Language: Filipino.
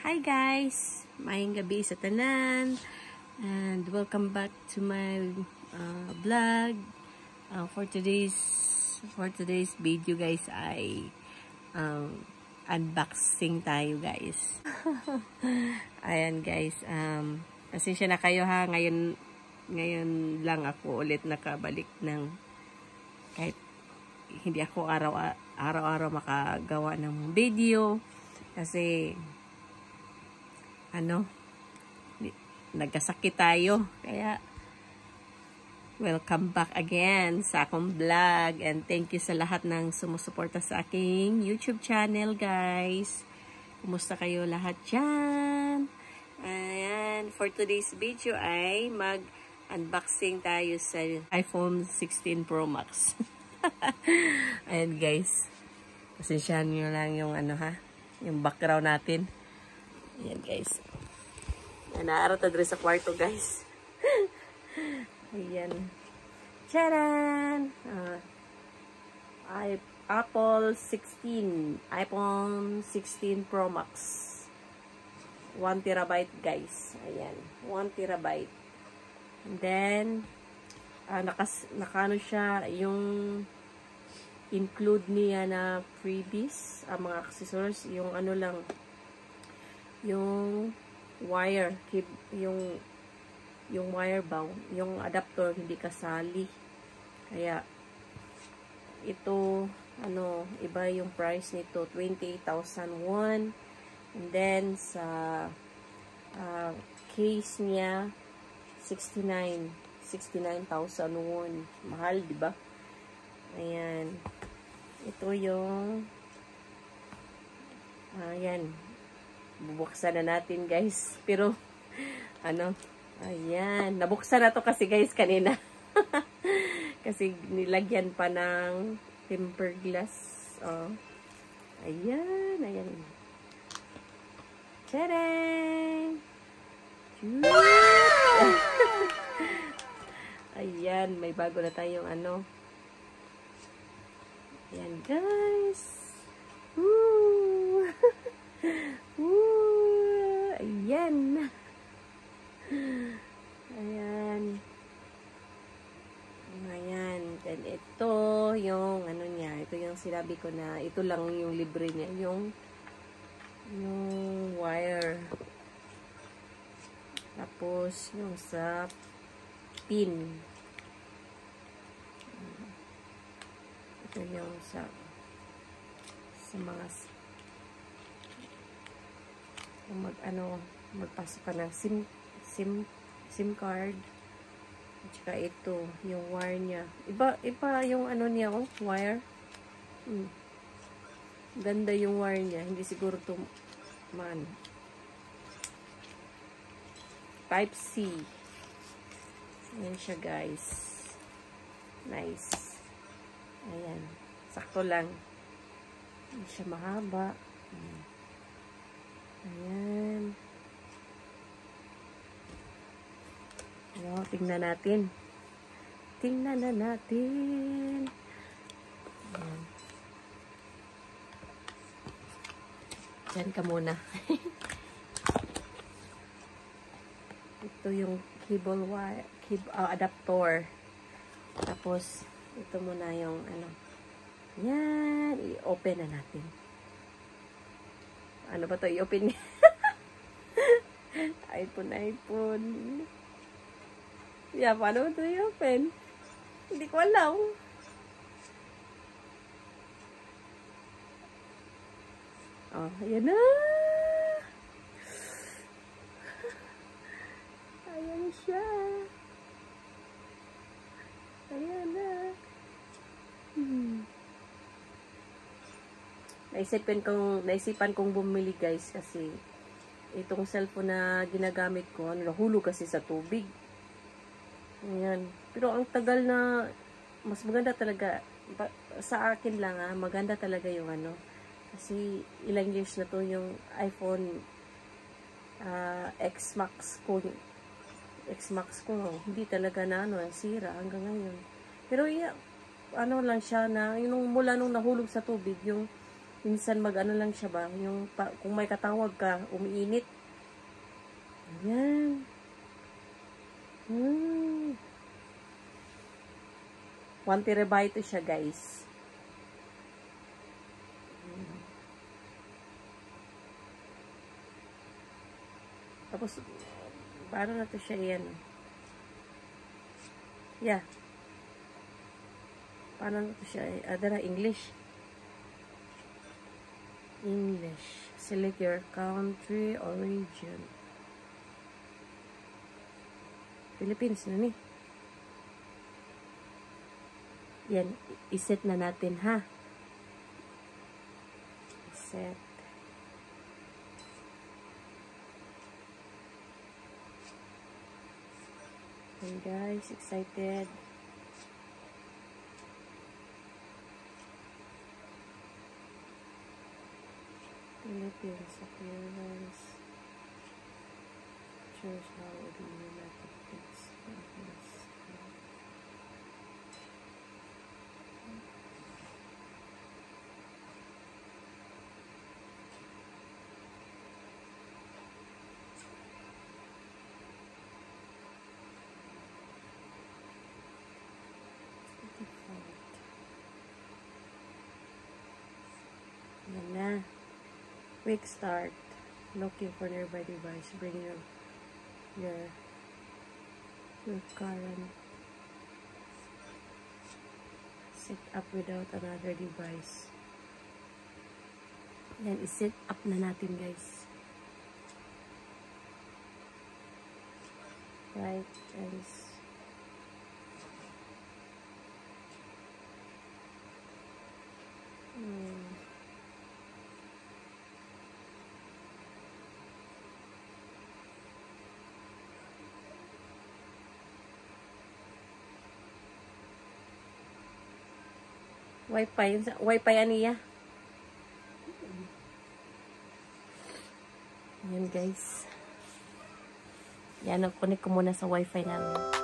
Hi guys! Maayong gabi sa tanan and welcome back to my vlog. For today's video guys ay unboxing tayo guys. Ayan guys, pasensya na kayo ha, ngayon lang ako ulit nakabalik ng kahit hindi ako araw-araw makagawa ng video kasi nagkasakit tayo. Kaya, welcome back again sa akong vlog. And thank you sa lahat ng sumusuporta sa aking YouTube channel, guys. Kumusta kayo lahat dyan? Ayan, for today's video ay mag-unboxing tayo sa iPhone 16 Pro Max. Ayan, guys. Pasensyahan nyo lang yung yung background natin. Ayan guys. Naaraw ta diri sa kwarto guys. Ayan. Charan! iPhone 16 Pro Max. 1 terabyte guys. Ayan. 1 terabyte. And then, nakano siya yung include niya na freebies, mga accessories, yung yung wire, yung wire bound, yung adapter hindi kasali. Kaya ito iba yung price nito, 28,000 won. And then sa case niya 69,000 won. Mahal, di ba? Ayan. Ito yung ayan. Bubuksan na natin guys. Pero ayan, nabuksan na to kasi guys kanina. Kasi nilagyan pa ng tempered glass. Ayan, ayan. Tadang! Ayan, may bago na tayong ayan guys. Woo! Ayan. Ayan. Ayan. Then ito yung niya. Ito yung sinabi ko na ito lang yung libre niya. Yung wire. Tapos yung sa pin. Ito yung sa mga magpasok ka ng SIM card. At saka ito, yung wire niya. Iba yung niya, wire. Ganda yung wire niya. Hindi siguro to Type C. Ayan siya, guys. Nice. Ayan. Sakto lang. Hindi siya mahaba. Ayan. Tingnan natin. Tingnan na natin. Ayan. Diyan ka muna. Ito yung cable wire, adapter. Tapos, ito muna yung Yan. I-open na natin. Ano ba to? I-open niya. iPhone. Yeah, paano ba ito i-open? Hindi ko alam. Ayan na. Ayan siya. Ayan na. Naisipan kong bumili guys kasi itong cellphone na ginagamit ko, nahulog kasi sa tubig. Ayan. Pero ang tagal na, mas maganda talaga, sa akin lang maganda talaga yung kasi ilang years na to yung iPhone X Max ko, hindi talaga na sira hanggang ngayon. Pero lang siya na, yung mula nung nahulog sa tubig, yung Minsan mag-ano lang siya ba, yung kung may katawag ka, umiinit. Ayan. 1 terabyte siya, guys. Tapos, paano na to siya yan? Yeah. Paano na to siya? Adara, English. English. Select your country, origin. Philippines na ni. Yan, iset na natin, ha? Iset. And guys, excited. Philippines appearance. Choose how the United States. Yan na. Quick start. Looking for nearby device. Bring your current set up without another device. Yan, i-set up na natin, guys. Right, guys. Wi-Fi aniya. Ayan, guys. Yan, connect ko muna sa Wi-Fi namin.